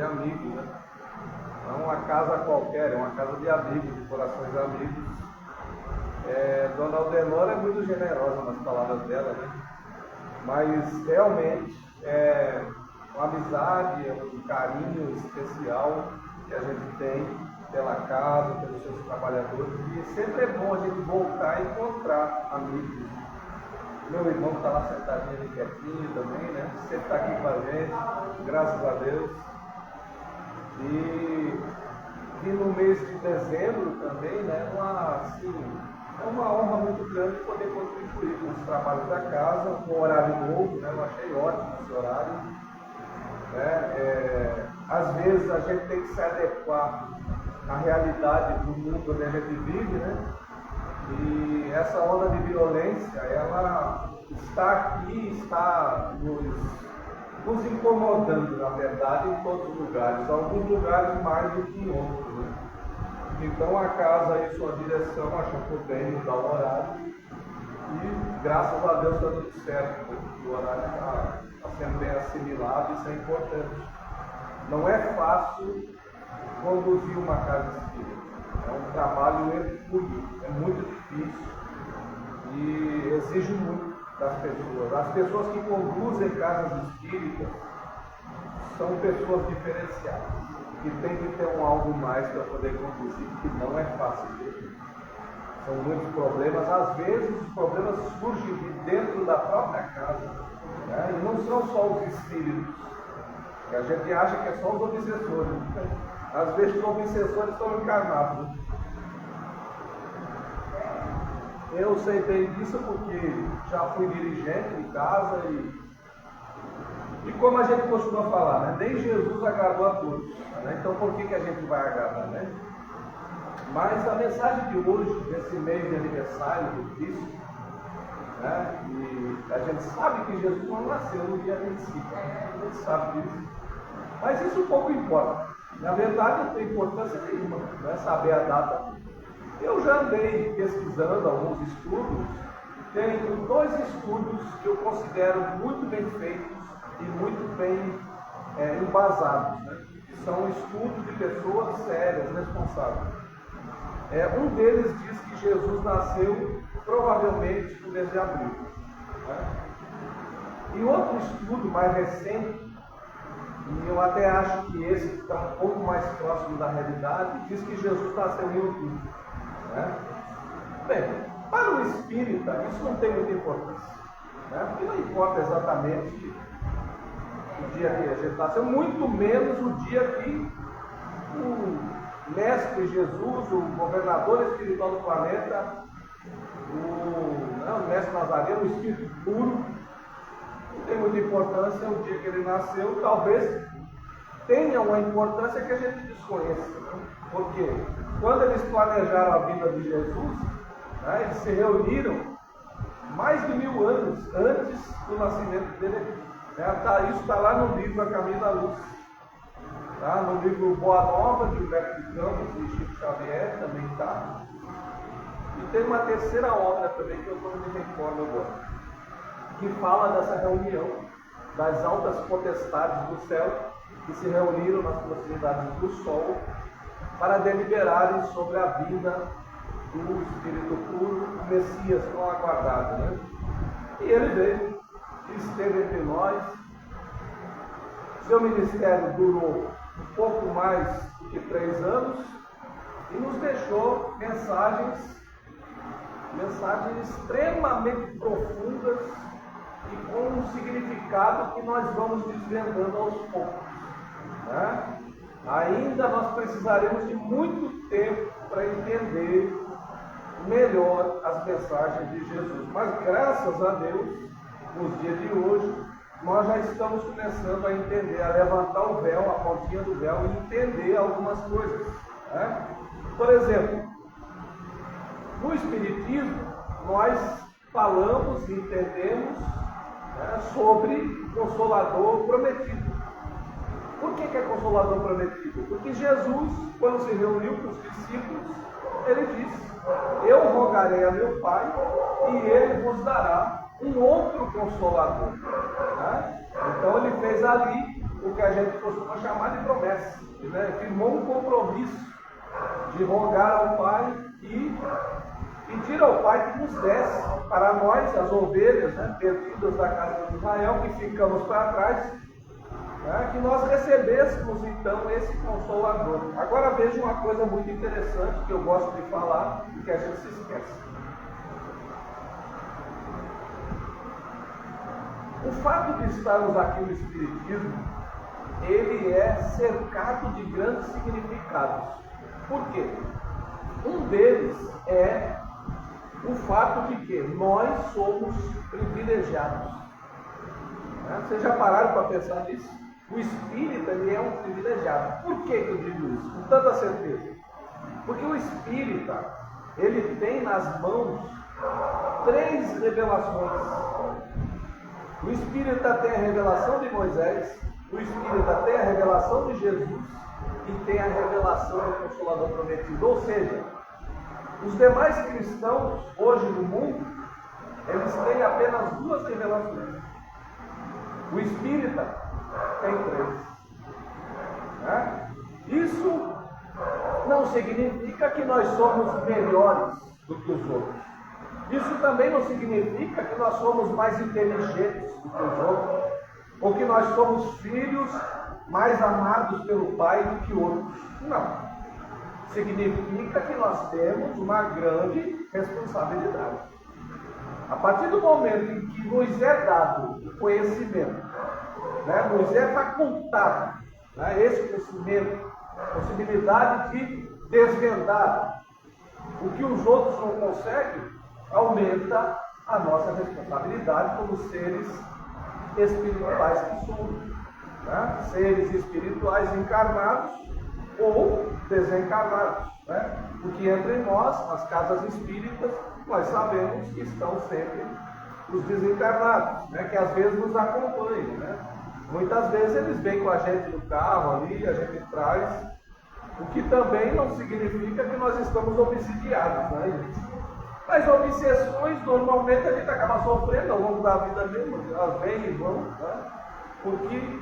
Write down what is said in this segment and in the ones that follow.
de amigos, né? Não é uma casa qualquer, é uma casa de amigos, de corações amigos. Dona Aldenora é muito generosa nas palavras dela, né? Mas realmente é uma amizade, é um carinho especial que a gente tem pela casa, pelos seus trabalhadores, e sempre é bom a gente voltar a encontrar amigos. Meu irmão está lá sentadinho ali quietinho também, né? Sempre está aqui com a gente, graças a Deus. E no mês de dezembro também, né? É uma honra muito grande poder contribuir com os trabalhos da casa, com o horário novo, né? Eu achei ótimo esse horário. Né? Às vezes a gente tem que se adequar à realidade do mundo onde a gente vive, né? E essa onda de violência, ela está aqui, está nos incomodando, na verdade, em todos os lugares, alguns lugares mais do que em outros. Né? Então a casa e sua direção achou por bem mudar o horário e graças a Deus está tudo certo, porque o horário está sendo bem assimilado, isso é importante. Não é fácil conduzir uma casa espírita, é um trabalho hercúleo, é muito difícil e exige muito das pessoas. As pessoas que conduzem casas espíritas são pessoas diferenciadas, que tem que ter um algo mais para poder conduzir, que não é fácil mesmo. São muitos problemas, às vezes os problemas surgem de dentro da própria casa, né? E não são só os espíritos, que a gente acha que é só os obsessores, né? Às vezes os obsessores estão encarnados. Eu sei bem disso porque já fui dirigente de casa e como a gente costuma falar, né? Nem Jesus agradou a todos, né? Então por que a gente vai agradar, né? Mas a mensagem de hoje, desse mês de aniversário do Cristo, né? E a gente sabe que Jesus não nasceu no dia 25, a gente sabe disso, mas isso pouco importa. Na verdade não tem importância nenhuma, não é saber a data. Eu já andei pesquisando alguns estudos, tenho 2 estudos que eu considero muito bem feitos e muito bem embasados, né? São estudos de pessoas sérias, responsáveis. Um deles diz que Jesus nasceu provavelmente no mês de abril. Né? E outro estudo mais recente, e eu até acho que esse está um pouco mais próximo da realidade, diz que Jesus nasceu em outubro. Né? Bem, para o espírita isso não tem muita importância, né? Porque não importa exatamente o dia que a gente nasceu, muito menos o dia que o Mestre Jesus, o governador espiritual do planeta, o Mestre Nazareno, o Espírito puro, não tem muita importância o dia que ele nasceu, talvez tenha uma importância que a gente desconheça, né? Porque quando eles planejaram a vida de Jesus, né, eles se reuniram mais de 1000 anos antes do nascimento dele. Isso está lá no livro A Caminho da Luz. Tá? No livro Boa Nova, de Humberto de Campos e Chico Xavier, também está. E tem uma terceira obra também, que eu não me recordo agora, que fala dessa reunião das altas potestades do céu, que se reuniram nas proximidades do Sol, para deliberarem sobre a vida do Espírito puro, o Messias tão aguardado. Né? E ele veio, esteve entre nós, seu ministério durou um pouco mais do que 3 anos e nos deixou mensagens extremamente profundas e com um significado que nós vamos desvendando aos poucos. Né? Ainda nós precisaremos de muito tempo para entender melhor as mensagens de Jesus, mas graças a Deus, nos dias de hoje, nós já estamos começando a entender, a levantar o véu, a pontinha do véu e entender algumas coisas. Né? Por exemplo, no Espiritismo, nós falamos e entendemos, né, sobre o Consolador prometido. Por que é Consolador prometido? Porque Jesus, quando se reuniu com os discípulos, ele disse: eu rogarei a meu Pai e ele vos dará um outro Consolador. Né? Então ele fez ali o que a gente costuma chamar de promessa. Né? Firmou um compromisso de rogar ao Pai e pedir ao Pai que nos desse para nós, as ovelhas, né, perdidas da casa de Israel, que ficamos para trás, né, que nós recebêssemos então esse Consolador. Agora veja uma coisa muito interessante que eu gosto de falar e que a gente se esquece. O fato de estarmos aqui no Espiritismo, ele é cercado de grandes significados. Por quê? Um deles é o fato de que nós somos privilegiados. Vocês já pararam para pensar nisso? O espírita, ele é um privilegiado. Por que eu digo isso? Com tanta certeza. Porque o espírita, ele tem nas mãos 3 revelações. O espírita tem a revelação de Moisés, o espírita tem a revelação de Jesus e tem a revelação do Consolador prometido. Ou seja, os demais cristãos, hoje no mundo, eles têm apenas 2 revelações. O espírita tem 3. Né? Isso não significa que nós somos melhores do que os outros. Isso também não significa que nós somos mais inteligentes do que os outros, ou que nós somos filhos mais amados pelo Pai do que outros. Não. Significa que nós temos uma grande responsabilidade. A partir do momento em que nos é dado o conhecimento, né, nos é facultado, né, esse conhecimento, a possibilidade de desvendar o que os outros não conseguem, aumenta a nossa responsabilidade como seres espirituais que somos. Né? Seres espirituais encarnados ou desencarnados. Né? Porque entre nós, nas casas espíritas, nós sabemos que estão sempre os desencarnados, né? Que às vezes nos acompanham. Né? Muitas vezes eles vêm com a gente no carro ali, a gente traz, o que também não significa que nós estamos obsidiados, né, gente? As obsessões, normalmente, a gente acaba sofrendo ao longo da vida mesmo, elas vêm e vão, né? Porque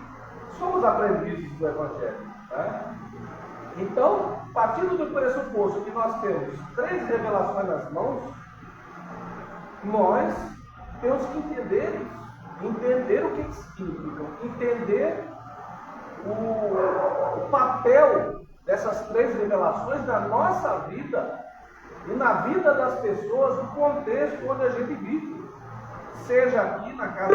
somos aprendizes do Evangelho. Né? Então, partindo do pressuposto que nós temos 3 revelações nas mãos, nós temos que entender isso, entender o que significam, entender o papel dessas 3 revelações na nossa vida e na vida das pessoas, no contexto onde a gente vive, seja aqui na casa,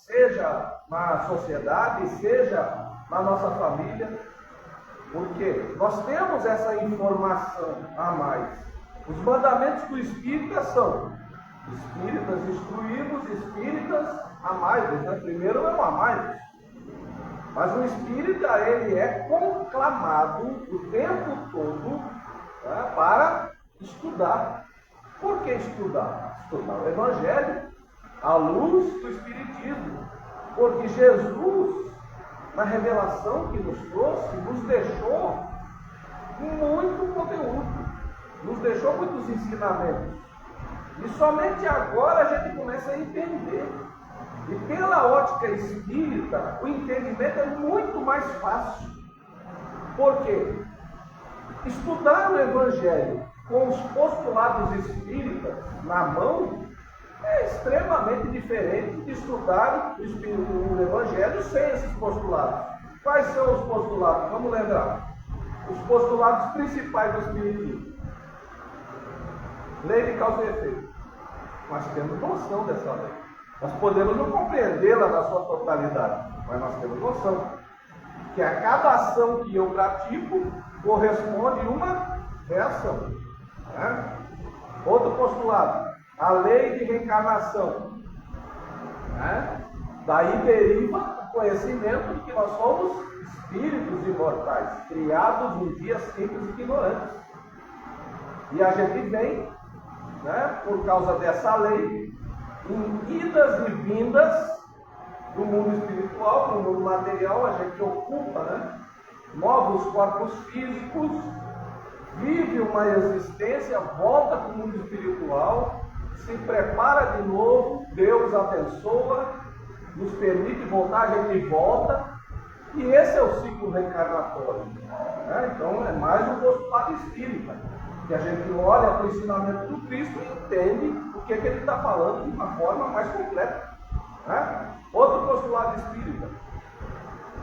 seja na sociedade, seja na nossa família, porque nós temos essa informação a mais. Os mandamentos do Espírita são: espíritas instruídos, espíritas amai-vos, né? Primeiro é o amai-vos. Mas o Espírita, ele é conclamado o tempo todo, né, para estudar. Por que estudar? Estudar o Evangelho, à luz do Espiritismo. Porque Jesus, na revelação que nos trouxe, nos deixou muito conteúdo, nos deixou muitos ensinamentos. E somente agora a gente começa a entender. E pela ótica espírita, o entendimento é muito mais fácil. Por quê? Estudar o Evangelho com os postulados espíritas na mão é extremamente diferente de estudar o Evangelho sem esses postulados. Quais são os postulados? Vamos lembrar. Os postulados principais do Espiritismo. Lei de causa e efeito. Nós temos noção dessa lei. Nós podemos não compreendê-la na sua totalidade, mas nós temos noção que a cada ação que eu pratico corresponde uma reação. Né? Outro postulado, a lei de reencarnação. Né? Daí deriva o conhecimento de que nós somos espíritos imortais, criados um dia simples e ignorantes. E a gente vem, né, por causa dessa lei, em idas e vindas do mundo espiritual, do mundo material, a gente ocupa, né, novos corpos físicos, vive uma existência, volta para o mundo espiritual, se prepara de novo, Deus abençoa, nos permite voltar, a gente volta, E esse é o ciclo reencarnatório. Né? Então é mais um postulado espírita, que a gente olha para o ensinamento do Cristo e entende o que ele está falando de uma forma mais completa. Né? Outro postulado espírita,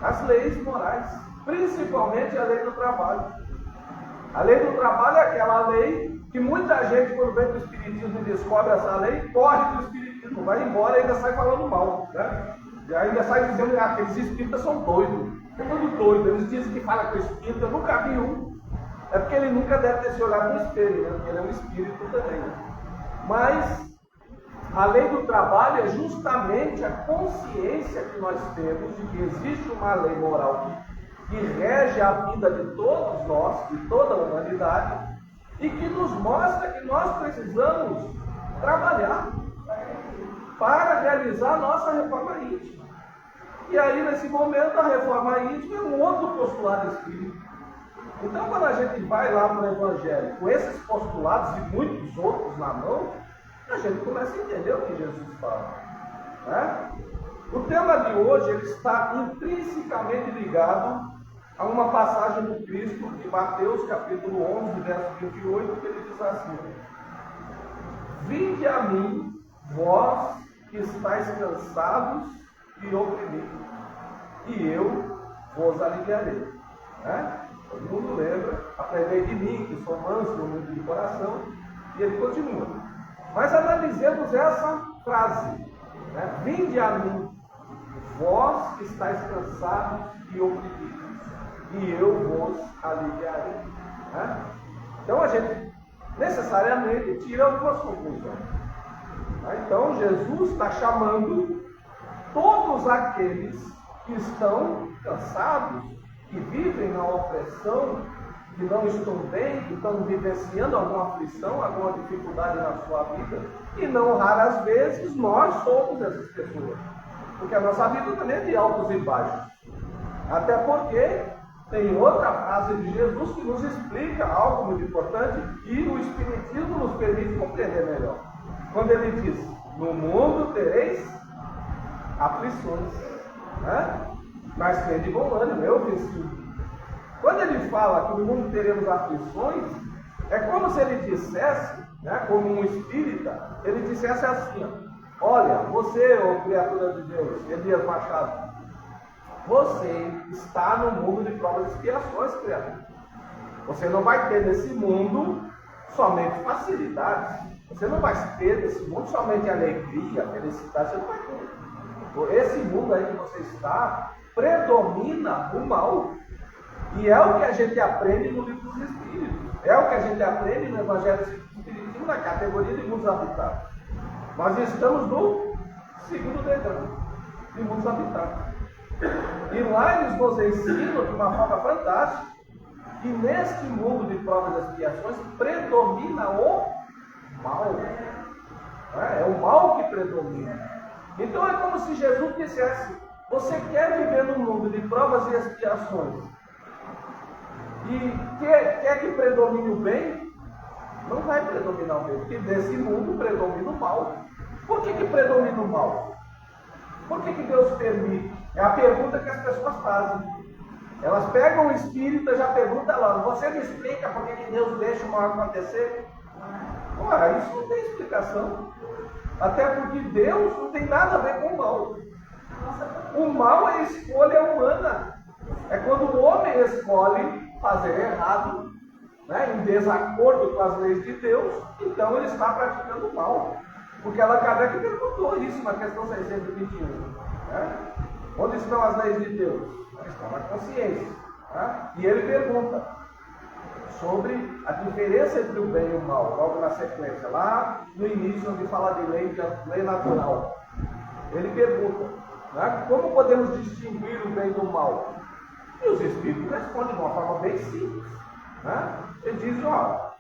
as leis morais, principalmente a lei do trabalho. A lei do trabalho é aquela lei que muita gente, quando vem do Espiritismo e descobre essa lei, corre do Espiritismo, vai embora e ainda sai falando mal. Né? E ainda sai dizendo que aqueles espíritas são doidos. É tudo doido. Eles dizem que fala com o espírito, eu nunca vi um. É porque ele nunca deve ter se olhado no espelho, né? Porque ele é um espírito também. Né? Mas a lei do trabalho é justamente a consciência que nós temos de que existe uma lei moral que rege a vida de todos nós, de toda a humanidade, e que nos mostra que nós precisamos trabalhar para realizar a nossa reforma íntima. E aí, nesse momento, a reforma íntima é um outro postulado espírita. Então, quando a gente vai lá para o Evangelho com esses postulados e muitos outros na mão, a gente começa a entender o que Jesus fala. Né? O tema de hoje ele está intrinsecamente ligado a uma passagem do Cristo de Mateus, capítulo 11, verso 28, que ele diz assim: Vinde a mim, vós que estáis cansados e oprimidos, e eu vos aliviarei. Né? Todo mundo lembra, aprendei de mim, que sou manso e humilde de coração, e ele continua. Mas analisemos essa frase, né? Vinde a mim, vós que estáis cansados e oprimidos, e eu vos aliviarei. Né? Então a gente necessariamente tira algumas conclusões. Né? Então Jesus está chamando todos aqueles que estão cansados, que vivem na opressão, que não estão bem, que estão vivenciando alguma aflição, alguma dificuldade na sua vida, e não raras vezes nós somos essas pessoas. Porque a nossa vida também é de altos e baixos. Até porque tem outra frase de Jesus que nos explica algo muito importante e o Espiritismo nos permite compreender melhor. Quando ele diz, no mundo tereis aflições, né? Mas tende bom ânimo, eu venci. Quando ele fala que no mundo teremos aflições, é como se ele dissesse, né, como um espírita, ele dissesse assim, ó, olha, você, ô criatura de Deus, Elias Machado, você está no mundo de provas e expiações, criatura. Você não vai ter nesse mundo somente facilidades. Você não vai ter nesse mundo somente alegria, felicidade, você não vai ter. Esse mundo aí que você está, predomina o mal. E é o que a gente aprende no livro dos Espíritos. É o que a gente aprende no Evangelho do Espiritismo, na categoria de mundos habitados. Nós estamos no segundo degrau de mundos habitados. E lá eles nos ensinam de uma forma fantástica que neste mundo de provas e expiações predomina o mal. É o mal que predomina. Então é como se Jesus dissesse, você quer viver num mundo de provas e expiações e quer que predomine o bem? Não vai predominar o bem, porque nesse mundo predomina o mal. Por que predomina o mal? Por que Deus permite? É a pergunta que as pessoas fazem. Elas pegam o espírito e já perguntam lá, você me explica por que Deus deixa o mal acontecer? Ora, isso não tem explicação. Até porque Deus não tem nada a ver com o mal. O mal é escolha humana. É quando o homem escolhe fazer errado, né, em desacordo com as leis de Deus, então ele está praticando o mal. Porque Allan Kardec perguntou isso na questão 621. Né? Onde estão as leis de Deus? Estão na consciência. Né? E ele pergunta sobre a diferença entre o bem e o mal, logo na sequência, lá no início, onde fala de lei natural. Ele pergunta, né, como podemos distinguir o bem do mal? E os Espíritos respondem de uma forma bem simples. Né? Eles dizem, ó,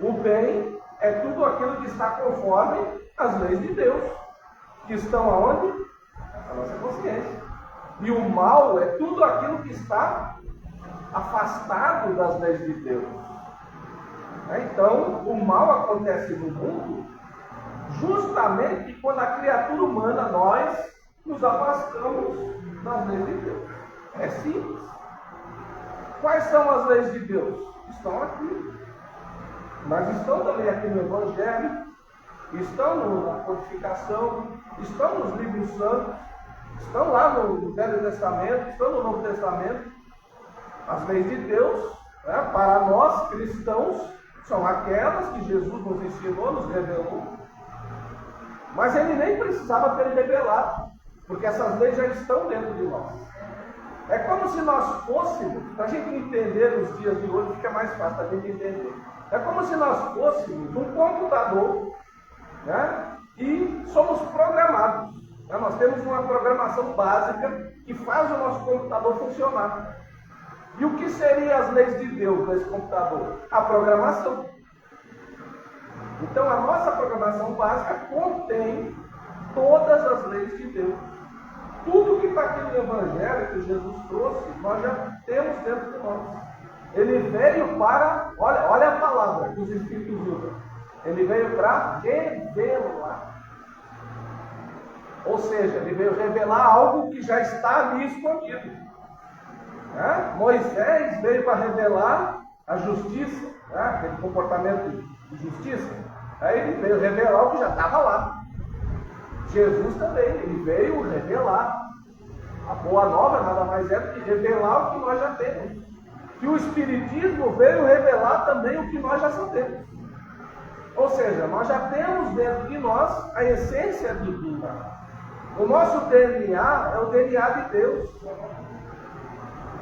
o bem é tudo aquilo que está conforme as leis de Deus, que estão aonde? Na nossa consciência. E o mal é tudo aquilo que está afastado das leis de Deus. Então, o mal acontece no mundo justamente quando a criatura humana, nós, nos afastamos das leis de Deus. É simples. Quais são as leis de Deus? Estão aqui. Mas estão também aqui no Evangelho, estão na codificação, estão nos livros santos, estão lá no Velho Testamento, estão no Novo Testamento. As leis de Deus, né, para nós cristãos, são aquelas que Jesus nos ensinou, nos revelou. Mas ele nem precisava ter revelado, porque essas leis já estão dentro de nós. É como se nós fôssemos, para a gente entender nos dias de hoje, fica mais fácil a gente entender. É como se nós fôssemos um computador, né, e somos programados. Né? Nós temos uma programação básica que faz o nosso computador funcionar. E o que seriam as leis de Deus nesse computador? A programação. Então a nossa programação básica contém todas as leis de Deus. Tudo que está aqui no Evangelho que Jesus trouxe, nós já temos dentro de nós. Ele veio para, olha a palavra que os Espíritos usam. Ele veio para revelar. Ou seja, ele veio revelar algo que já está ali escondido. Né? Moisés veio para revelar a justiça, né? Aquele comportamento de justiça. Aí ele veio revelar o que já estava lá. Jesus também, ele veio revelar. A boa nova nada mais é do que revelar o que nós já temos. E o Espiritismo veio revelar também o que nós já sabemos. Ou seja, nós já temos dentro de nós a essência divina. O nosso DNA é o DNA de Deus.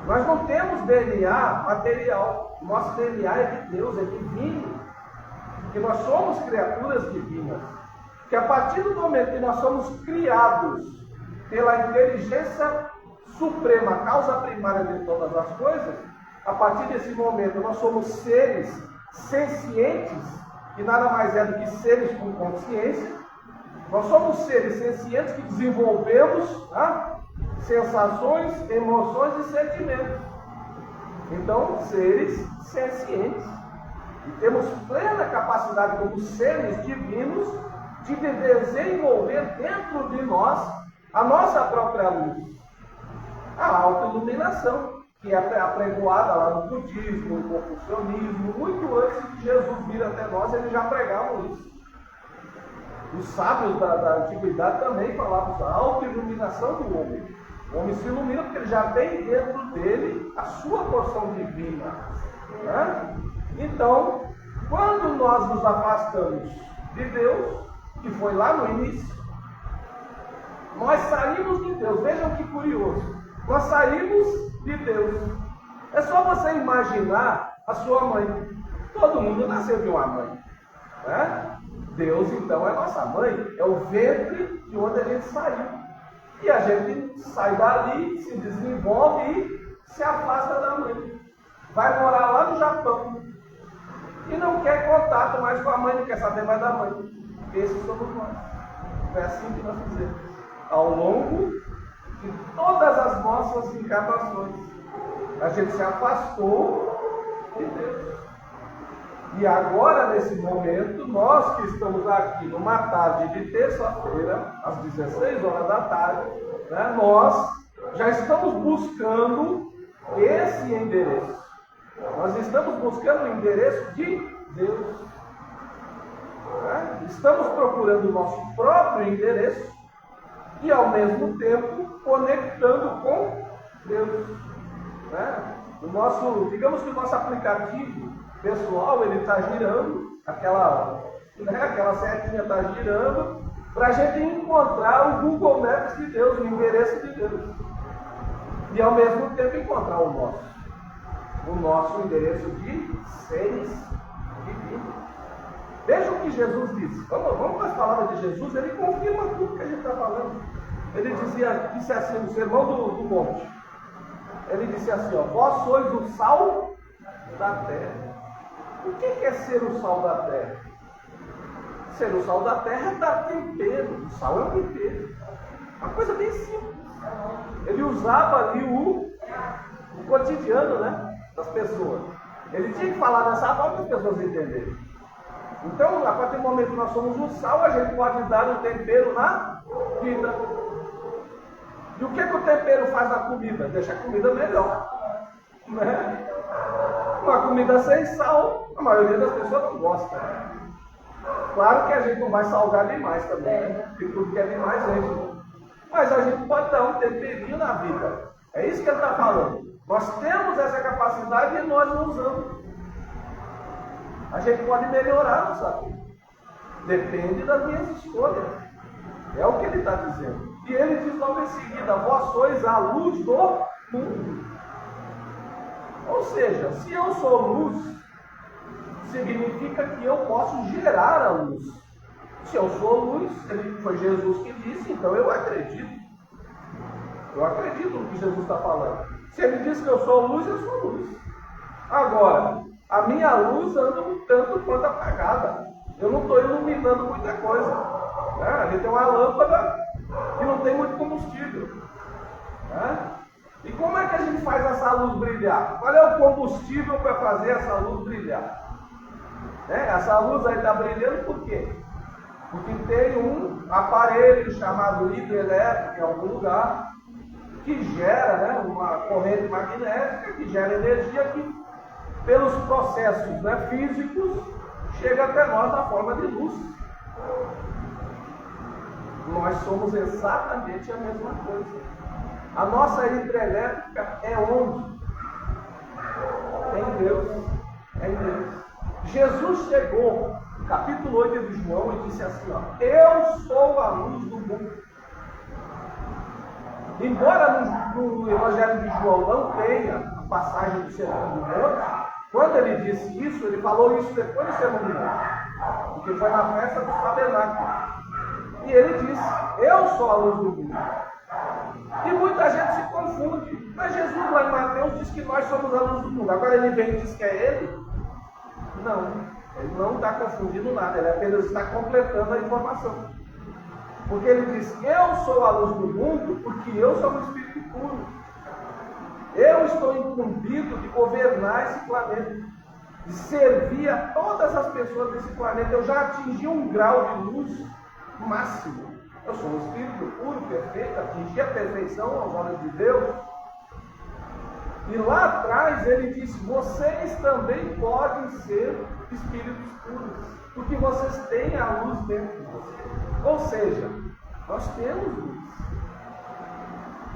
Nós não temos DNA material. O nosso DNA é de Deus, é divino. Que nós somos criaturas divinas. Que a partir do momento que nós somos criados pela inteligência suprema, causa primária de todas as coisas, a partir desse momento nós somos seres sencientes, que nada mais é do que seres com consciência. Nós somos seres sencientes que desenvolvemos sensações, emoções e sentimentos. Então, seres sencientes. E temos plena capacidade como seres divinos de desenvolver dentro de nós a nossa própria luz. A autoiluminação, que é apregoada lá no budismo, no confucionismo, muito antes de Jesus vir até nós, eles já pregavam isso. Os sábios da antiguidade também falavam da autoiluminação do homem. O homem se ilumina porque ele já tem dentro dele a sua porção divina. Né? Então, quando nós nos afastamos de Deus, que foi lá no início, nós saímos de Deus. Vejam que curioso. Nós saímos de Deus. É só você imaginar a sua mãe. Todo mundo nasceu de uma mãe. Né? Deus, então, é nossa mãe. É o ventre de onde a gente saiu. E a gente sai dali, se desenvolve e se afasta da mãe. Vai morar lá no Japão. E não quer contato mais com a mãe, não quer saber mais da mãe. Esses somos nós. Foi assim que nós fizemos. Ao longo de todas as nossas encarnações. A gente se afastou de Deus. E agora, nesse momento, nós que estamos aqui numa tarde de terça-feira, às 16 horas da tarde, né, nós já estamos buscando esse endereço. Nós estamos buscando o endereço de Deus. Né? Estamos procurando o nosso próprio endereço e, ao mesmo tempo, conectando com Deus. Né? Digamos que o nosso aplicativo pessoal, ele está girando, aquela setinha está girando, para a gente encontrar o Google Maps de Deus, o endereço de Deus. E, ao mesmo tempo, encontrar o nosso endereço de seres divinos. Veja o que Jesus disse. Vamos para as palavras de Jesus, ele confirma tudo que a gente está falando. Ele disse assim, no Sermão do Monte. Ele disse assim, vós sois o sal da terra. O que é ser o sal da terra? Ser o sal da terra é dar tempero. O sal é um tempero. Uma coisa bem simples. Ele usava ali o cotidiano, né, das pessoas. Ele tinha que falar dessa forma para as pessoas entenderem. Então, a partir do momento que nós somos o sal, a gente pode dar o tempero na vida. E o que o tempero faz na comida? Deixa a comida melhor. Né? Uma comida sem sal, a maioria das pessoas não gosta. Claro que a gente não vai salgar demais também, né? Porque tudo que é demais enche. Mas a gente pode dar um temperinho na vida. É isso que ele está falando. Nós temos essa capacidade e nós não usamos. A gente pode melhorar a nossa vida. Depende das minhas escolhas. É o que ele está dizendo. E ele diz logo em seguida: vós sois a luz do mundo. Ou seja, se eu sou luz, significa que eu posso gerar a luz. Se eu sou luz, foi Jesus que disse, então eu acredito. Eu acredito no que Jesus está falando. Se ele diz que eu sou luz, eu sou luz. Agora, a minha luz anda um tanto quanto apagada. Eu não estou iluminando muita coisa. Né? A gente tem uma lâmpada que não tem muito combustível. Né? E como é que a gente faz essa luz brilhar? Qual é o combustível para fazer essa luz brilhar? Né? Essa luz aí está brilhando por quê? Porque tem um aparelho chamado hidrelétrico em algum lugar que gera, né, uma corrente magnética, que gera energia que, pelos processos, né, físicos, chega até nós na forma de luz. Nós somos exatamente a mesma coisa. A nossa hidrelétrica é onde? É em Deus. É em Deus. Jesus chegou, no capítulo 8 de João, e disse assim: ó, eu sou a luz do mundo. Embora no Evangelho de João não tenha a passagem do Sermão do Monte, quando ele disse isso, ele falou isso depois do Sermão do Monte, porque foi na festa do tabernáculo. E ele disse: eu sou a luz do mundo. E muita gente se confunde. Mas Jesus lá em Mateus diz que nós somos a luz do mundo. Agora ele vem e diz que é ele? Não, ele não está confundindo nada, ele apenas está completando a informação. Porque ele diz: eu sou a luz do mundo porque eu sou um espírito puro. Eu estou incumbido de governar esse planeta, de servir a todas as pessoas desse planeta. Eu já atingi um grau de luz máximo. Eu sou um espírito puro, perfeito, atingi a perfeição aos olhos de Deus. E lá atrás ele disse: vocês também podem ser espíritos puros, porque vocês têm a luz dentro de vocês. Ou seja, nós temos luz.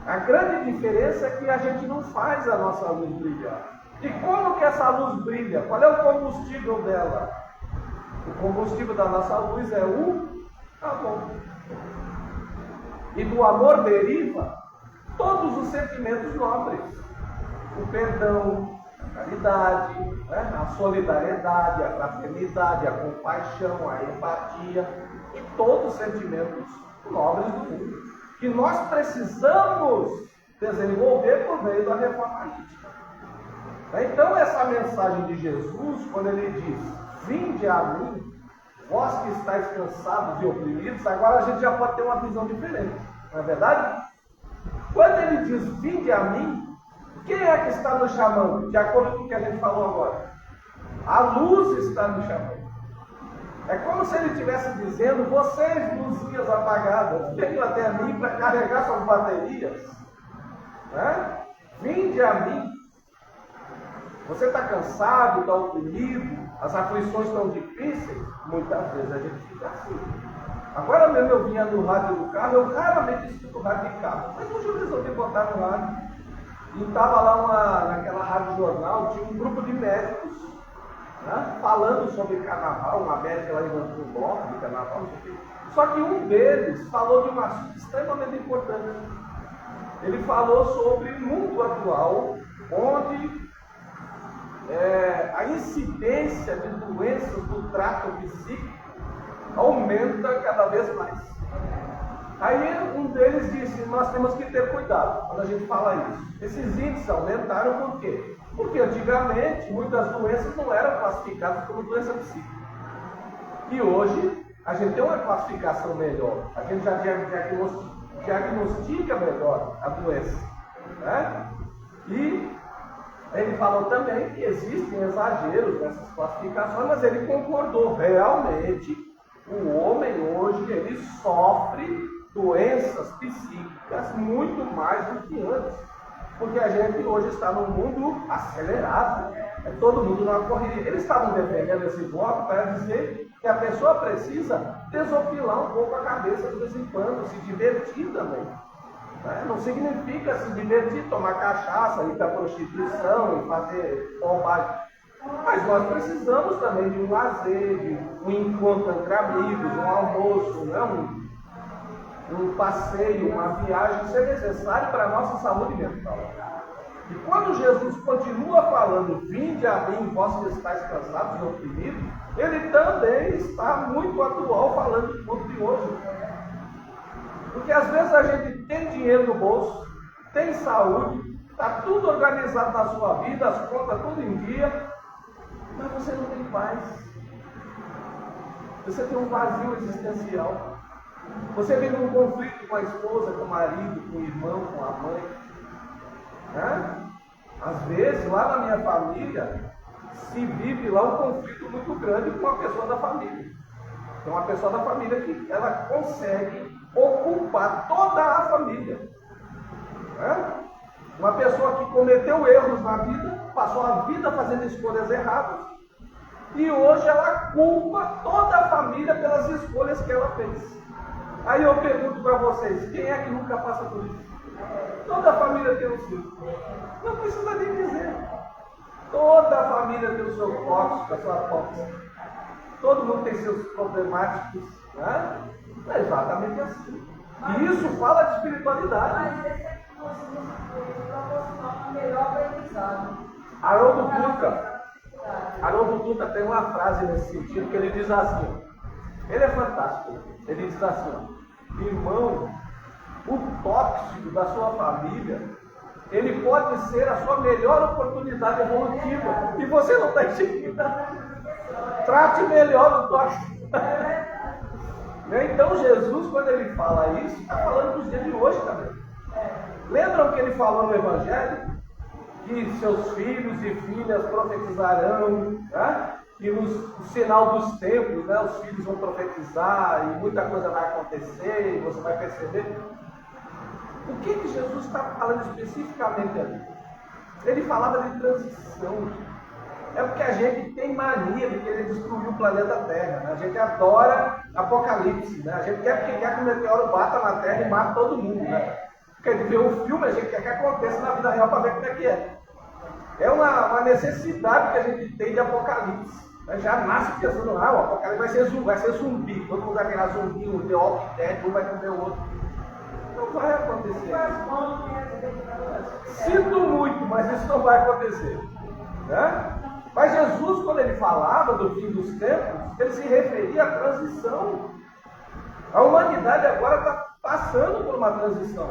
A grande diferença é que a gente não faz a nossa luz brilhar. E como que essa luz brilha? Qual é o combustível dela? O combustível da nossa luz é o amor. E do amor deriva todos os sentimentos nobres. O perdão, a caridade, né? A solidariedade, a fraternidade, a compaixão, a empatia e todos os sentimentos nobres do mundo, que nós precisamos desenvolver por meio da reforma íntima. Então essa mensagem de Jesus, quando ele diz: vinde a mim, vós que estáis cansados e oprimidos, agora a gente já pode ter uma visão diferente, não é verdade? Quando ele diz: vinde a mim, quem é que está nos chamando? De acordo com o que a gente falou agora, a luz está nos chamando. É como se ele estivesse dizendo: vocês, luzinhas apagadas, venham até mim para carregar suas baterias. Né? Vinde a mim. Você está cansado, está oprimido, as aflições estão difíceis? Muitas vezes a gente fica assim. Agora mesmo eu vinha no rádio do carro, eu raramente escuto rádio de carro, mas hoje eu resolvi botar no rádio. E estava lá naquela rádio jornal, tinha um grupo de médicos, né, falando sobre carnaval. Uma médica lá levantou um bloco de carnaval, não sei o quê. Só que um deles falou de um assunto extremamente importante. Ele falou sobre o mundo atual, onde a incidência de doenças do trato psíquico aumenta cada vez mais. Aí um deles disse: nós temos que ter cuidado quando a gente fala isso. Esses índices aumentaram por quê? Porque antigamente muitas doenças não eram classificadas como doença psíquica. E hoje a gente tem uma classificação melhor. A gente já diagnostica melhor a doença. Né? E ele falou também que existem exageros nessas classificações, mas ele concordou. Realmente, o homem hoje, ele sofre doenças psíquicas muito mais do que antes. Porque a gente hoje está num mundo acelerado, é todo mundo numa correria. Eles estavam defendendo esse bloco para dizer que a pessoa precisa desopilar um pouco a cabeça de vez em quando, se divertir também. Não significa se divertir, tomar cachaça, ir para a prostituição e fazer bobagem. Mas nós precisamos também de um lazer, de um encontro entre amigos, um almoço, um passeio, uma viagem. Isso é necessário para a nossa saúde mental. E quando Jesus continua falando, vinde a mim, vós que estáis cansados e oprimidos, ele também está muito atual falando do mundo de hoje. Porque às vezes a gente tem dinheiro no bolso, tem saúde, está tudo organizado na sua vida, as contas tudo em dia, mas você não tem paz. Você tem um vazio existencial. Você vive um conflito com a esposa, com o marido, com o irmão, com a mãe. Às vezes, lá na minha família, se vive lá um conflito muito grande com uma pessoa da família. Tem uma pessoa da família que ela consegue ocupar toda a família. Uma pessoa que cometeu erros na vida, passou a vida fazendo escolhas erradas, e hoje ela culpa toda a família pelas escolhas que ela fez. Aí eu pergunto para vocês, quem é que nunca passa por isso? Toda a família tem o seu. Não precisa nem dizer. Toda a família tem o seu tóxico, a sua tóxica. Todo mundo tem seus problemáticos. É exatamente assim. E isso fala de espiritualidade. Mas esse é que nós proporcionar uma melhor aprendizado. Haroldo Dutra tem uma frase nesse sentido que ele diz assim, ele é fantástico, ele diz assim, irmão, o tóxico da sua família, ele pode ser a sua melhor oportunidade evolutiva, e você não está enxergando. Trate melhor o tóxico. Então Jesus, quando ele fala isso, está falando dos dias de hoje também. Lembram que ele falou no Evangelho? Que seus filhos e filhas profetizarão, que no sinal dos tempos, os filhos vão profetizar e muita coisa vai acontecer, e você vai perceber. O que Jesus está falando especificamente ali? Ele falava de transição. É porque a gente tem mania de querer destruir o planeta Terra. A gente adora Apocalipse. A gente quer porque quer que o meteoro bata na Terra e mate todo mundo. Quer ver o filme, a gente quer que aconteça na vida real para ver como é que é. É uma necessidade que a gente tem de Apocalipse. Já nasce pensando, o Apocalipse vai ser zumbi. Todo mundo vai virar zumbi, um The Walking Dead, um vai comer o outro. Não vai acontecer. Sinto muito, mas isso não vai acontecer. Mas Jesus, quando ele falava do fim dos tempos, ele se referia à transição. A humanidade agora está passando por uma transição.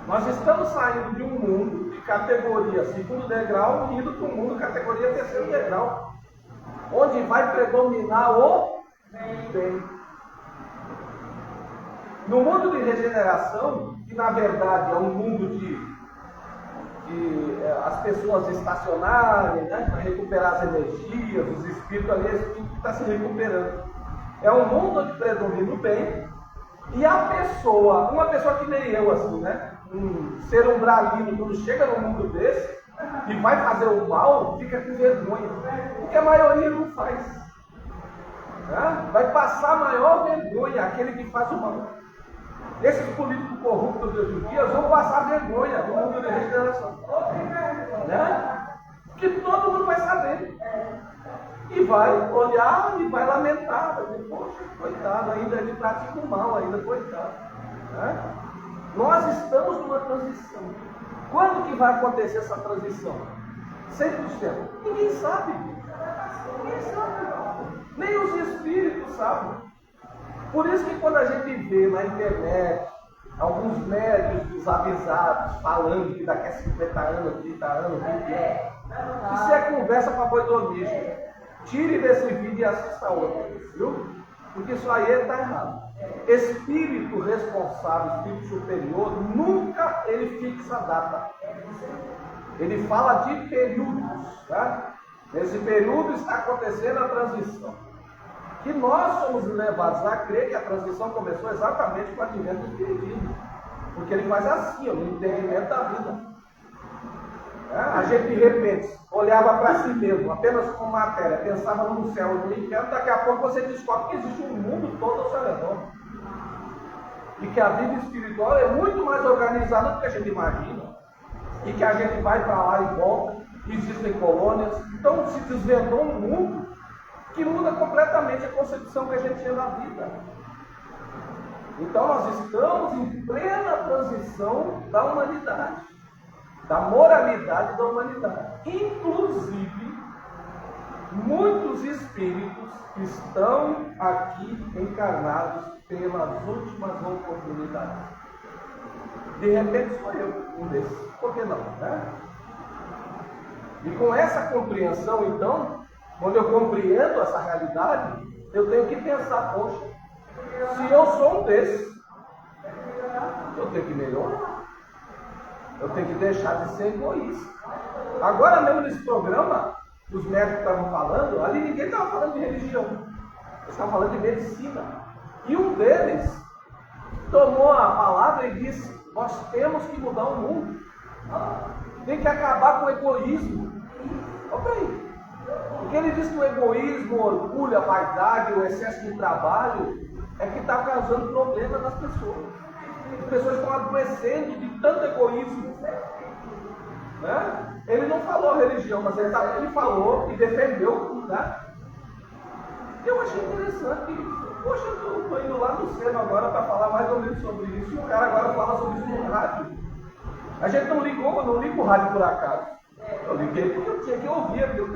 Nós estamos saindo de um mundo de categoria segundo degrau, indo para um mundo categoria terceiro degrau, onde vai predominar o bem. No mundo de regeneração, que na verdade é um mundo de as pessoas estacionarem, para recuperar as energias, os espíritos ali, esse espírito está se recuperando. É um mundo onde predomina o bem, e a pessoa, uma pessoa que nem eu, assim, um ser umbralino, quando chega num mundo desse e vai fazer o mal, fica com vergonha, porque a maioria não faz. Vai passar a maior vergonha aquele que faz o mal. Esses políticos corruptos de hoje em dia vão passar vergonha no mundo de regeneração. Porque todo mundo vai saber. E vai olhar e vai lamentar. Vai dizer, poxa, coitado, ainda ele pratica o mal, ainda coitado. Nós estamos numa transição. Quando que vai acontecer essa transição? 100%. Ninguém sabe. Ninguém sabe. Nem os espíritos sabem. Por isso que quando a gente vê na internet alguns médios desavisados falando que daqui a 50 anos, 30 anos, 20 anos, isso é conversa para boi dormir, gente. Tire desse vídeo e assista outro, viu? Porque isso aí está errado. Espírito responsável, espírito superior, nunca ele fixa a data. Ele fala de períodos, Nesse período está acontecendo a transição. que nós somos levados a crer que a transição começou exatamente com o advento do Espiritismo. Porque ele faz assim, no entendimento da vida. A gente de repente olhava para si mesmo, apenas como matéria, pensava no céu e no inferno, daqui a pouco você descobre que existe um mundo todo ao seu redor. E que a vida espiritual é muito mais organizada do que a gente imagina. E que a gente vai para lá e volta, existem colônias. Então se desvendou um mundo que muda completamente a concepção que a gente tinha da vida. Então nós estamos em plena transição da humanidade, da moralidade da humanidade. Inclusive, muitos espíritos estão aqui encarnados pelas últimas oportunidades. De repente sou eu um desses. Por que não, né? E com essa compreensão, então, quando eu compreendo essa realidade, eu tenho que pensar, poxa, se eu sou um desses, eu tenho que melhorar. Eu tenho que deixar de ser egoísta. Agora mesmo nesse programa, os médicos estavam falando, ali ninguém estava falando de religião. Eles estavam falando de medicina. E um deles tomou a palavra e disse, nós temos que mudar o mundo. Tem que acabar com o egoísmo. Olha aí. Porque ele diz que o egoísmo, o orgulho, a vaidade, o excesso de trabalho é que está causando problemas nas pessoas. As pessoas estão adoecendo de tanto egoísmo. Né? Ele não falou religião, mas ele falou e defendeu. Né? Eu achei interessante. Poxa, eu estou indo lá no SEMA agora para falar mais ou menos sobre isso. E o cara agora fala sobre isso no rádio. A gente não liga o rádio por acaso. Eu liguei porque eu tinha que ouvir aquilo.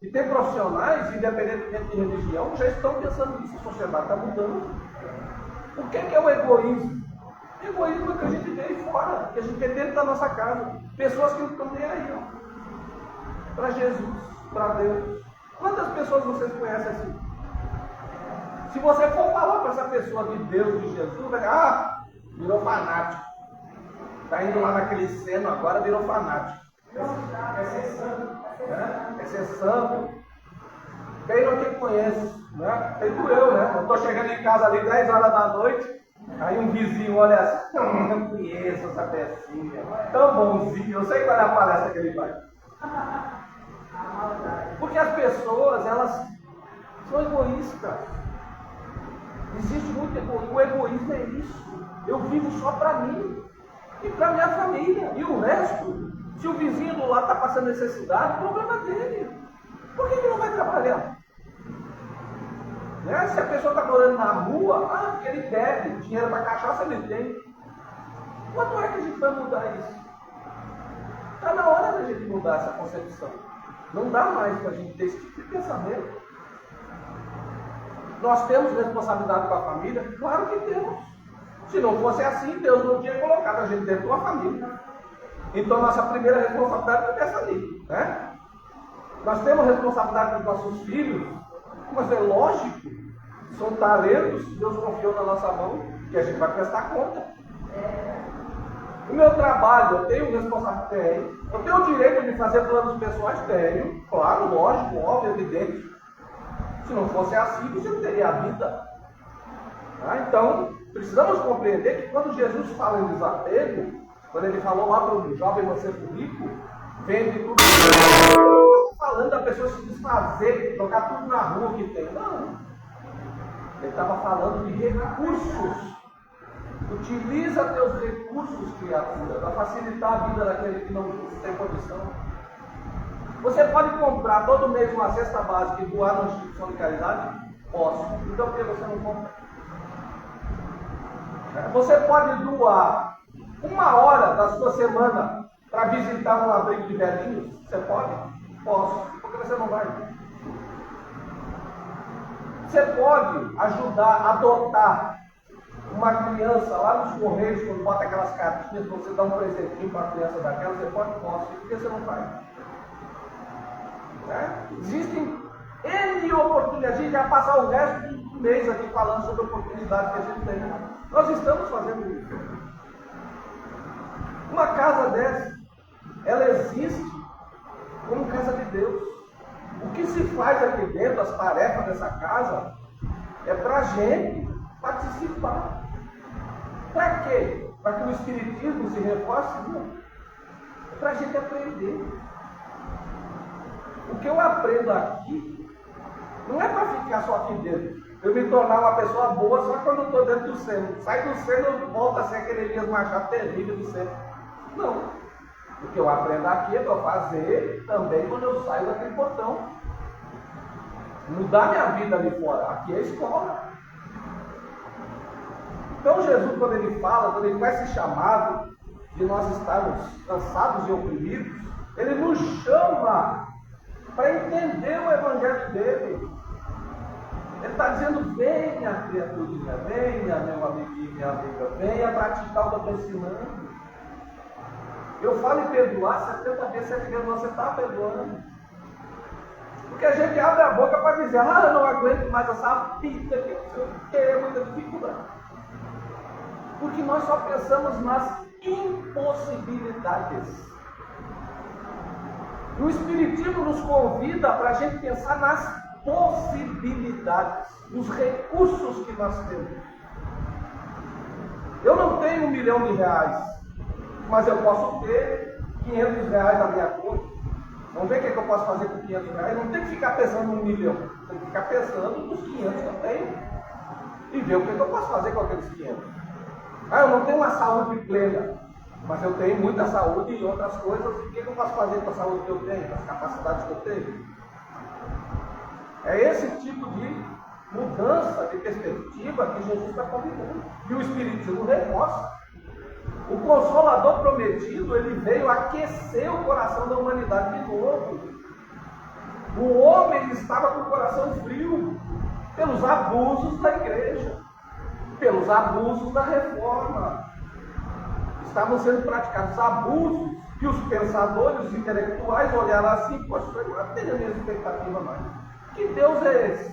E tem profissionais, independentemente de religião, já estão pensando nisso. A sociedade está mudando. O que é o egoísmo? O egoísmo é que a gente vê aí fora, que a gente vê dentro da nossa casa. Pessoas que não estão nem aí, para Jesus, para Deus. Quantas pessoas vocês conhecem assim? Se você for falar para essa pessoa de Deus, de Jesus, vai dizer, virou fanático. Está indo lá naquele seno agora, virou fanático. É ser santo. Né? É ser santo. Quem não te conhece, né? Feito eu, né? Eu estou chegando em casa ali 10 horas da noite, aí um vizinho olha assim, não conheço essa pecinha, tão bonzinho, eu sei qual é a palestra que ele faz. Porque as pessoas, elas são egoístas. Existe muito egoísmo. O egoísmo é isso. Eu vivo só para mim e para minha família. E o resto, se o vizinho do lado está passando necessidade, o problema é dele. Por que ele não vai trabalhar? Né? Se a pessoa está morando na rua, porque ele deve, dinheiro para cachaça ele tem. Quando é que a gente vai mudar isso? Está na hora da gente mudar essa concepção. Não dá mais para a gente ter esse tipo de pensamento. Nós temos responsabilidade com a família? Claro que temos. Se não fosse assim, Deus não tinha colocado a gente dentro de uma família. Então, nossa primeira responsabilidade começa ali. Né? Nós temos responsabilidade com os nossos filhos, mas é lógico, são talentos que Deus confiou na nossa mão, que a gente vai prestar conta. O meu trabalho, eu tenho responsabilidade? Eu tenho o direito de fazer planos pessoais? Tenho. Claro, lógico, óbvio, evidente. Se não fosse assim, você não teria a vida. Então, precisamos compreender que quando Jesus fala em desapego, quando ele falou lá para o jovem mancebo rico, vende tudo, não falando da pessoa se desfazer, trocar tudo na rua que tem. Não. Ele estava falando de recursos. Utiliza teus recursos, criatura, para facilitar a vida daquele que não tem condição. Você pode comprar todo mês uma cesta básica e doar na instituição de caridade? Posso. Então por que você não compra? Você pode doar 1 hora da sua semana para visitar um abrigo de velhinhos? Você pode? Posso. Por que você não vai? Você pode ajudar a adotar uma criança lá nos Correios, quando bota aquelas cartinhas para você dar um presentinho para a criança daquela? Você pode? Posso. Por que você não vai? Existem N oportunidades. A gente vai passar o resto do mês aqui falando sobre oportunidades que a gente tem. Nós estamos fazendo isso. Uma casa dessa, ela existe como casa de Deus. O que se faz aqui dentro, as tarefas dessa casa, é para a gente participar. Para quê? Para que o Espiritismo se reforce? Não. É para a gente aprender. O que eu aprendo aqui não é para ficar só aqui dentro. Eu me tornar uma pessoa boa só quando eu estou dentro do seno. Sai do seno, volta a ser aquele Elias Machado terrível do seno. Não. O que eu aprendo aqui é para fazer também quando eu saio daquele portão. Mudar minha vida ali fora. Aqui é a escola. Então Jesus, quando ele fala, quando ele faz esse chamado de nós estarmos cansados e oprimidos, ele nos chama para entender o evangelho dele. Ele está dizendo: venha, criaturinha, venha, meu amiguinho, minha amiga, venha praticar o que eu estou ensinando. Eu falo em perdoar, 70 vezes, 7 vezes você está perdoando. Porque a gente abre a boca para dizer: ah, eu não aguento mais essa vida que é muita dificuldade. Porque nós só pensamos nas impossibilidades. E o Espiritismo nos convida para a gente pensar nas possibilidades, nos recursos que nós temos. Eu não tenho R$1 milhão, mas eu posso ter R$500 na minha conta. Vamos ver o que eu posso fazer com R$500. Não tem que ficar pensando no 1 milhão, tem que ficar pensando nos 500 que eu tenho e ver o que eu posso fazer com aqueles 500. Ah, eu não tenho uma saúde plena, mas eu tenho muita saúde e outras coisas. E o que eu posso fazer com a saúde que eu tenho, com as capacidades que eu tenho? É esse tipo de mudança de perspectiva que Jesus está convidando. E o Espiritismo reforça. O Consolador prometido, ele veio aquecer o coração da humanidade de novo. O homem estava com o coração frio pelos abusos da igreja, pelos abusos da reforma. Estavam sendo praticados abusos e os pensadores, os intelectuais olharam assim: poxa, eu não tenho a minha expectativa mais. Que Deus é esse?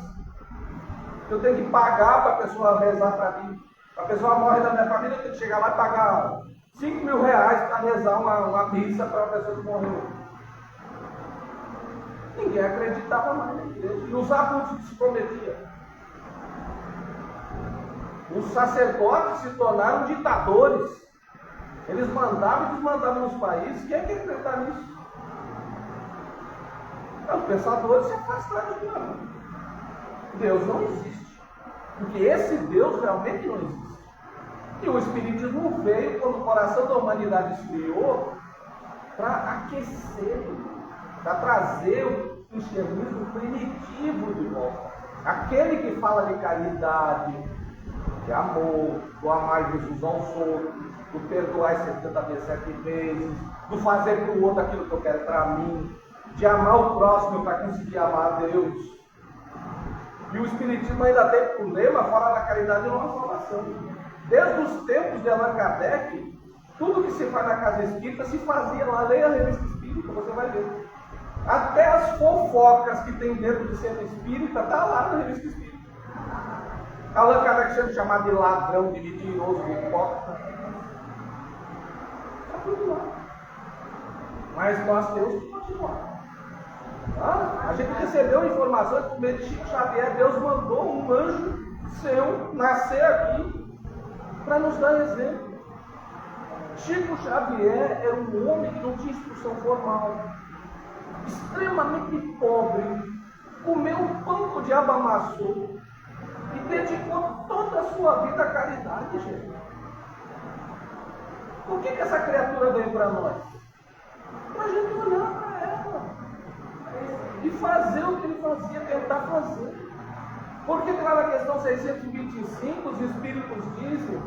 Eu tenho que pagar para a pessoa rezar para mim. A pessoa morre da minha família, eu tenho que chegar lá e pagar R$5.000 para rezar uma missa para uma pessoa que morreu. Ninguém acreditava mais na igreja. E os abusos que se cometiam. Os sacerdotes se tornaram ditadores. Eles mandavam e desmandavam nos países. Quem é que ia acreditar nisso? Os pensadores se afastaram de Deus. Deus não existe. Porque esse Deus realmente não existe. E o Espiritismo veio quando o coração da humanidade esfriou para aquecer, para trazer o cristianismo primitivo de volta. Aquele que fala de caridade, de amor, do amar Jesus aos outros, do perdoar 70 vezes 7 vezes, do fazer para o outro aquilo que eu quero para mim, de amar o próximo para conseguir amar a Deus. E o Espiritismo ainda tem por lema falar da caridade não a salvação. Desde os tempos de Allan Kardec, tudo que se faz na casa espírita se fazia lá. Leia a revista espírita, você vai ver. Até as fofocas que tem dentro do centro espírita, está lá na revista espírita. Allan Kardec sendo chamado de ladrão, de mentiroso, de hipócrita. Está tudo lá. Mas nós temos que continuar. A gente recebeu informações por meio de Chico Xavier. Deus mandou um anjo seu nascer aqui para nos dar exemplo. Chico Xavier era um homem que não tinha instrução formal, extremamente pobre, comeu um pão que o diabo amassou e dedicou toda a sua vida à caridade, gente. Por que essa criatura veio para nós? Para a gente olhar para ela e fazer o que ele fazia, tentar fazer. Porque lá na questão 625, os Espíritos dizem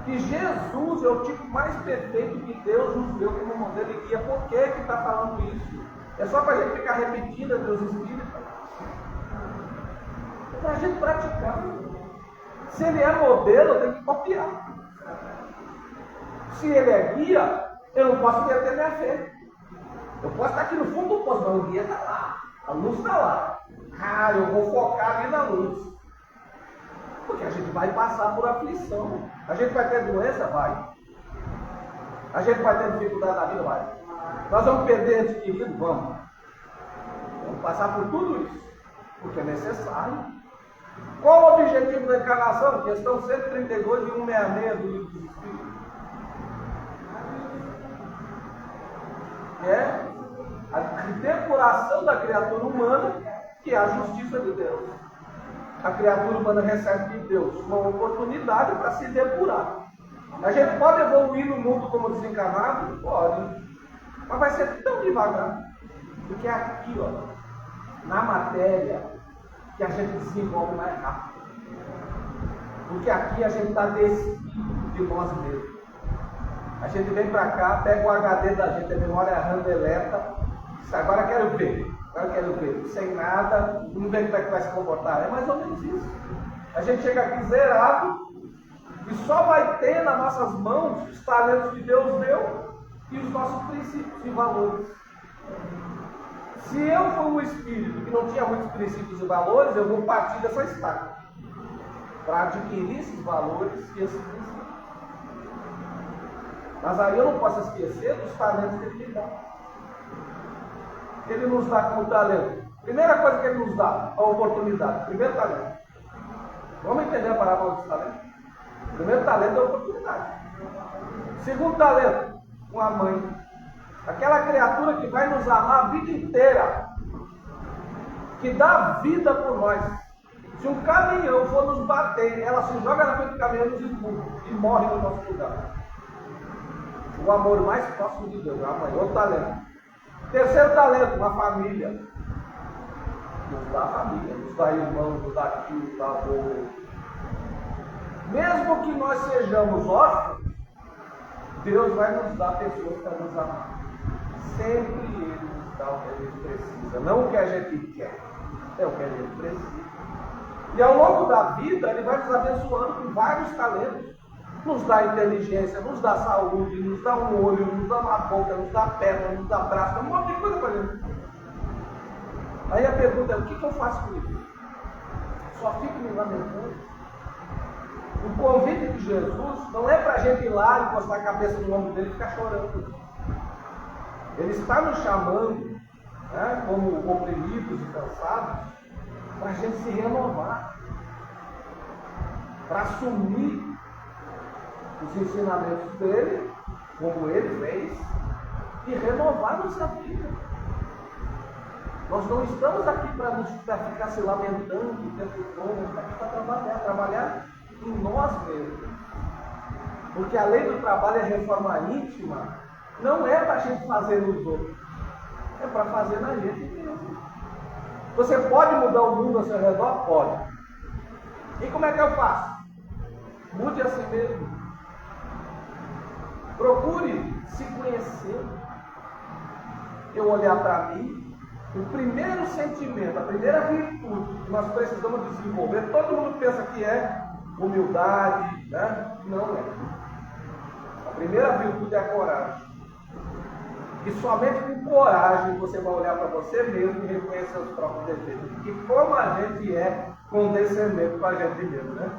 que Jesus é o tipo mais perfeito que Deus nos deu como modelo e guia. Por que está falando isso? É só para a gente ficar repetindo entre os Espíritos? É para a gente praticar. Se ele é modelo, eu tenho que copiar. Se ele é guia, eu não posso perder minha fé. Eu posso estar aqui no fundo do poço, mas o guia está lá. A luz está lá. Eu vou focar ali na luz. Porque a gente vai passar por aflição. A gente vai ter doença? Vai. A gente vai ter dificuldade na vida? Vai. Nós vamos perder ente querido? Vamos. Vamos passar por tudo isso, porque é necessário. Qual o objetivo da encarnação? Questão 132 e 166 do Livro dos Espíritos. É a depuração da criatura humana, que é a justiça de Deus. A criatura humana recebe de Deus uma oportunidade para se depurar. A gente pode evoluir no mundo como desencarnado? Pode. Mas vai ser tão devagar. Porque é aqui, ó, na matéria, que a gente desenvolve mais rápido. Porque aqui a gente está despido de nós mesmos. A gente vem para cá, pega o HD da gente, a memória RAM deleta, diz, agora quero ver, sem nada, não vê como é que vai se comportar. É mais ou menos isso. A gente chega aqui zerado e só vai ter nas nossas mãos os talentos que Deus deu e os nossos princípios e valores. Se eu for um espírito que não tinha muitos princípios e valores, eu vou partir dessa estaca para adquirir esses valores e esses princípios. Mas aí eu não posso esquecer dos talentos que Ele me dá. Ele nos dá como talento. Primeira coisa que Ele nos dá, a oportunidade. Primeiro talento. Vamos entender a parábola dos talentos? Primeiro talento é a oportunidade. Segundo talento, uma mãe. Aquela criatura que vai nos amar a vida inteira. Que dá vida por nós. Se um caminhão for nos bater, ela se joga na frente do caminhão e nos empurra. E morre no nosso lugar. O amor mais próximo de Deus, a mãe, outro talento. Terceiro talento, uma família. Nos dá família, nos dá irmãos, nos dá tio, nos dá avô. Mesmo que nós sejamos órfãos, Deus vai nos dar pessoas para nos amar. Sempre Ele nos dá o que a gente precisa, não o que a gente quer, é o que a gente precisa. E ao longo da vida, Ele vai nos abençoando com vários talentos. Nos dá inteligência, nos dá saúde, nos dá um olho, nos dá uma boca, nos dá perna, nos dá braço, um monte de coisa para gente. Aí a pergunta é, o que eu faço com isso? Só fico me lamentando. O convite de Jesus não é para a gente ir lá, encostar a cabeça no ombro dele e ficar chorando. Ele está nos chamando, né, como oprimidos e cansados, para a gente se renovar, para assumir os ensinamentos dele, como ele fez, e renovar nossa vida. Nós não estamos aqui para ficar se lamentando o tempo todo, estamos aqui para trabalhar em nós mesmos. Porque a lei do trabalho e a reforma íntima não é para a gente fazer nos outros, é para fazer na gente mesmo. Você pode mudar o mundo ao seu redor? Pode. E como é que eu faço? Mude a si mesmo. Procure se conhecer. Eu olhar para mim, o primeiro sentimento, a primeira virtude que nós precisamos desenvolver, todo mundo pensa que é humildade, né? Não é. A primeira virtude é a coragem. E somente com coragem você vai olhar para você mesmo e reconhecer os próprios defeitos. E como a gente é condescendente com a gente mesmo, né?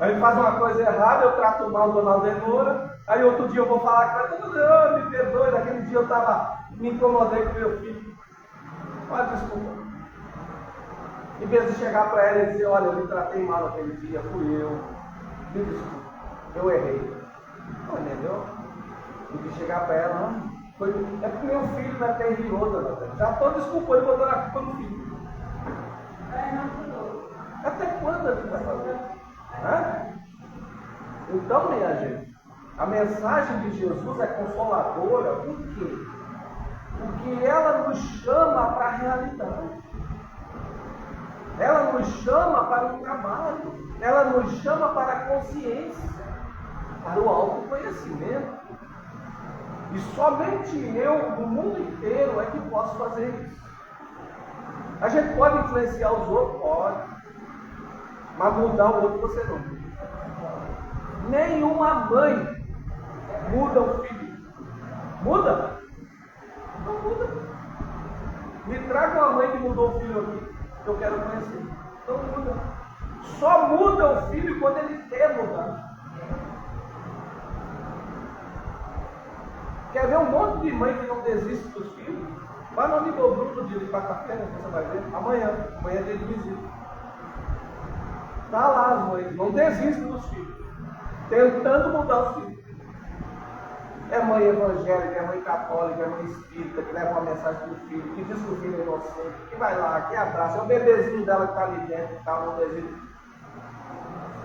Aí faz uma coisa errada, eu trato mal Dona Aldenora, aí outro dia eu vou falar com ela, não, me perdoe, naquele dia me incomodei com meu filho. Olha, desculpa. Em vez de chegar para ela e dizer, olha, eu me tratei mal naquele dia, fui eu, me desculpa, eu errei. Não, entendeu? Tem que chegar para ela, não. É porque meu filho não é terrível, Dona Aldenora. Já estou desculpando e botando a culpa no filho. Até quando a gente vai fazer? Então, minha gente, a mensagem de Jesus é consoladora, por quê? Porque ela nos chama para a realidade, ela nos chama para o trabalho, ela nos chama para a consciência, para o autoconhecimento. E somente eu, no mundo inteiro, é que posso fazer isso. A gente pode influenciar os outros? Pode. Mas mudar o outro você não muda. Nenhuma mãe muda o filho. Muda? Não muda. Me traga uma mãe que mudou o filho aqui. Eu quero conhecer. Não muda. Só muda o filho quando ele quer mudar. Quer ver um monte de mãe que não desiste dos filhos? Vai no amigo Bruno no dia de quarta-feira, você vai ver. Amanhã é dia de visita. Está lá as mães, não desistem dos filhos, tentando mudar os filhos. É mãe evangélica, é mãe católica, é mãe espírita, que leva uma mensagem para o filho, que diz que o filho é inocente, que vai lá, que abraça, é o bebezinho dela que está ali dentro, que está no desejo.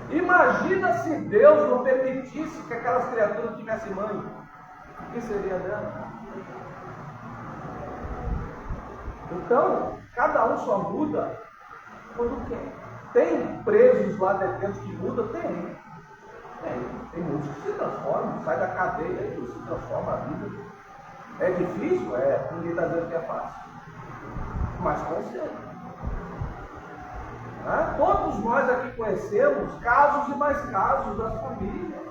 Imagina se Deus não permitisse que aquelas criaturas tivessem mãe. O que seria dela? Então, cada um só muda quando quer. Tem presos lá dentro que mudam? Tem. Tem muitos que se transformam, sai da cadeia e se transforma a vida. É difícil? Ninguém está dizendo que é fácil. Mas consegue. Todos nós aqui conhecemos casos e mais casos das famílias.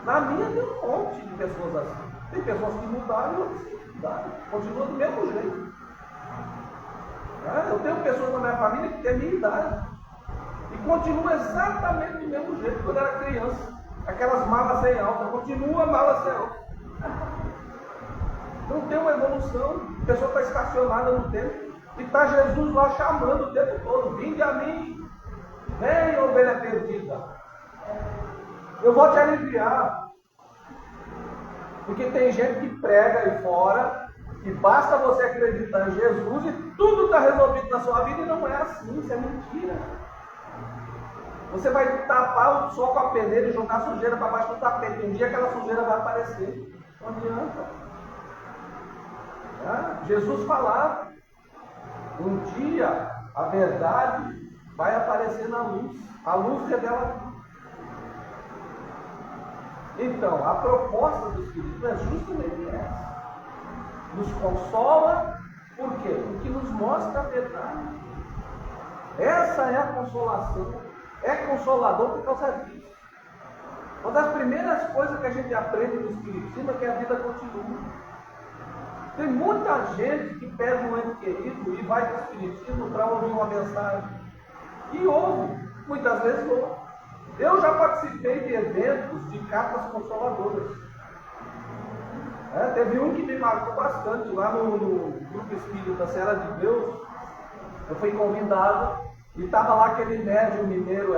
Na minha tem um monte de pessoas assim. Tem pessoas que mudaram e outras que não mudaram. Continuam do mesmo jeito. Eu tenho pessoas na minha família que têm a minha idade. E continuam exatamente do mesmo jeito quando era criança. Aquelas malas sem alça, continua mala sem alça. Não tem uma evolução. A pessoa está estacionada no tempo. E está Jesus lá chamando o tempo todo. Vinde a mim. Vem, ovelha perdida. Eu vou te aliviar. Porque tem gente que prega aí fora, que basta você acreditar em Jesus e tudo está resolvido na sua vida, e não é assim, isso é mentira. Você vai tapar o sol com a peneira e jogar sujeira para baixo do tapete. Um dia aquela sujeira vai aparecer. Não adianta. Jesus falava, um dia a verdade vai aparecer na luz. A luz revela tudo. Então, a proposta do Espírito é justamente essa. Nos consola, por quê? Porque nos mostra a verdade. Essa é a consolação. É consolador por causa disso. Uma das primeiras coisas que a gente aprende no Espiritismo é que a vida continua. Tem muita gente que perde um ente querido e vai para o Espiritismo para ouvir uma mensagem. E ouve, muitas vezes ouve. Eu já participei de eventos de cartas consoladoras. Teve um que me marcou bastante lá no Grupo Espírita Serra de Deus. Eu fui convidado e estava lá aquele médium mineiro,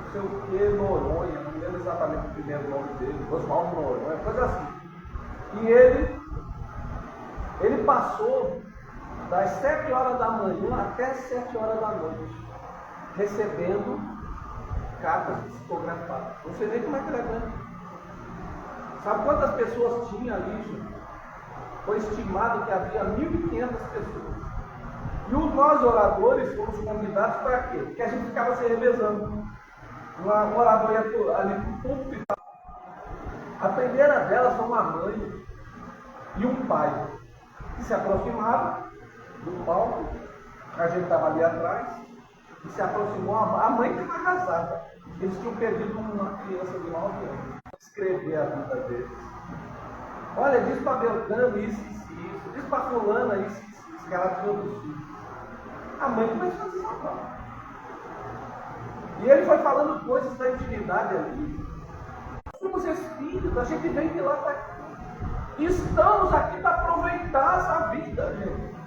não sei o que, Noronha, não lembro exatamente o primeiro nome dele, Oswaldo Noronha, coisa assim. E ele passou das 7 horas da manhã até 7 horas da noite, recebendo cartas psicografadas. Não sei nem como é que ele é grande. Sabe quantas pessoas tinha ali, gente? Foi estimado que havia 1.500 pessoas. E nós oradores fomos convidados para quê? Porque a gente ficava se revezando. Um orador ia ali para o púlpito. A primeira delas foi uma mãe e um pai que se aproximaram do palco. A gente estava ali atrás. E se aproximou, a mãe que estava casada. Eles tinham perdido uma criança de 9 anos. Escrever a vida deles. Olha, diz para Beltrano isso, diz para fulana isso, que ela tinha outros filhos. A mãe começou a se salvar. E ele foi falando coisas da intimidade ali. Somos espíritos, a gente vem de lá para aqui. Estamos aqui para aproveitar essa vida, gente.